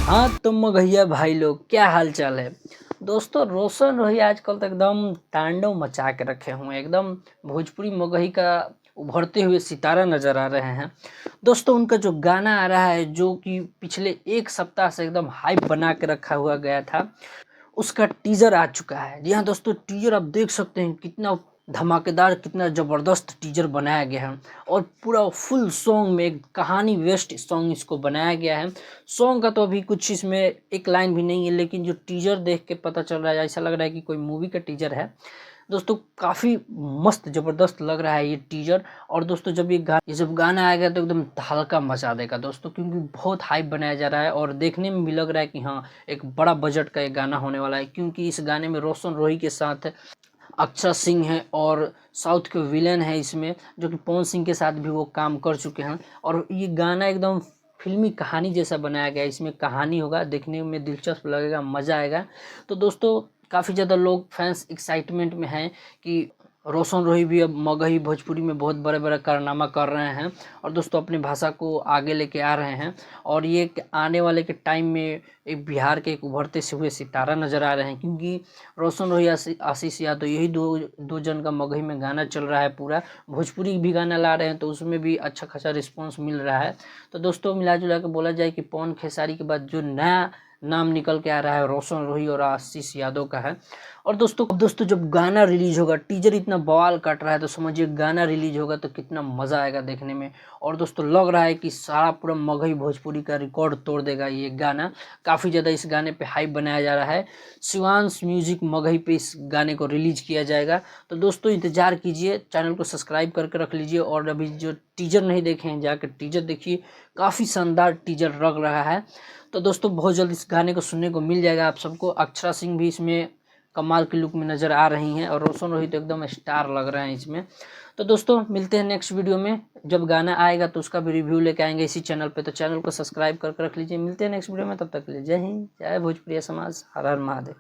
हाँ तो मगहिया भाई लोग, क्या हाल चाल है। दोस्तों रोशन रोही आजकल तो एकदम तांडव मचा के रखे हुए हैं, एकदम भोजपुरी मगही का उभरते हुए सितारा नजर आ रहे हैं। दोस्तों उनका जो गाना आ रहा है, जो कि पिछले एक सप्ताह से एकदम हाइप बना के रखा हुआ गया था, उसका टीजर आ चुका है। जी हाँ दोस्तों, टीजर आप देख सकते हैं कितना धमाकेदार, कितना ज़बरदस्त टीजर बनाया गया है। और पूरा फुल सॉन्ग में एक कहानी वेस्ट सॉन्ग इसको बनाया गया है। सॉन्ग का तो अभी कुछ इसमें एक लाइन भी नहीं है, लेकिन जो टीजर देख के पता चल रहा है, ऐसा लग रहा है कि कोई मूवी का टीजर है। दोस्तों काफ़ी मस्त ज़बरदस्त लग रहा है ये टीजर। और दोस्तों जब ये जब गाना आएगा तो एकदम धड़का मचा देगा दोस्तों, क्योंकि बहुत हाइप बनाया जा रहा है और देखने में भी लग रहा है कि हाँ एक बड़ा बजट का ये गाना होने वाला है। क्योंकि इस गाने में रोशन रोही के साथ अक्षरा सिंह है और साउथ के विलेन है इसमें, जो कि पवन सिंह के साथ भी वो काम कर चुके हैं। और ये गाना एकदम फिल्मी कहानी जैसा बनाया गया है। इसमें कहानी होगा, देखने में दिलचस्प लगेगा, मज़ा आएगा। तो दोस्तों काफ़ी ज़्यादा लोग फैंस एक्साइटमेंट में हैं कि रोशन रोही भी अब मगही भोजपुरी में बहुत बड़े बड़े कारनामा कर रहे हैं और दोस्तों अपनी भाषा को आगे लेके आ रहे हैं। और ये आने वाले के टाइम में एक बिहार के एक उभरते से हुए सितारा नज़र आ रहे हैं, क्योंकि रोशन रोही आशीष यादव, यही दो जन का मगही में गाना चल रहा है। पूरा भोजपुरी भी गाना ला रहे हैं तो उसमें भी अच्छा खासा रिस्पॉन्स मिल रहा है। तो दोस्तों मिला जुला के बोला जाए कि पवन खेसारी के बाद जो नया नाम निकल के आ रहा है रोशन रोही और आशीष यादव का है। और दोस्तों जब गाना रिलीज होगा, टीजर इतना बवाल काट रहा है, तो समझिए गाना रिलीज होगा तो कितना मज़ा आएगा देखने में। और दोस्तों लग रहा है कि सारा पूरा मगही भोजपुरी का रिकॉर्ड तोड़ देगा ये गाना। काफ़ी ज़्यादा इस गाने पे हाइप बनाया जा रहा है। शिवांश म्यूजिक मगही पे इस गाने को रिलीज किया जाएगा। तो दोस्तों इंतजार कीजिए, चैनल को सब्सक्राइब करके रख लीजिए। और अभी जो टीजर नहीं देखे हैं जाकर टीजर देखिए, काफ़ी शानदार टीजर लग रहा है। तो दोस्तों बहुत जल्द इस गाने को सुनने को मिल जाएगा आप सबको। अक्षरा सिंह भी इसमें कमाल की लुक में नज़र आ रही हैं और रोशन रोही तो एकदम स्टार लग रहे हैं इसमें। तो दोस्तों मिलते हैं नेक्स्ट वीडियो में, जब गाना आएगा तो उसका भी रिव्यू लेके आएंगे इसी चैनल पे। तो चैनल को सब्सक्राइब करके रख लीजिए। मिलते हैं नेक्स्ट वीडियो में, तब तक के लिए जय हिंद, जय भोजपुरिया समाज, हर हर महादेव।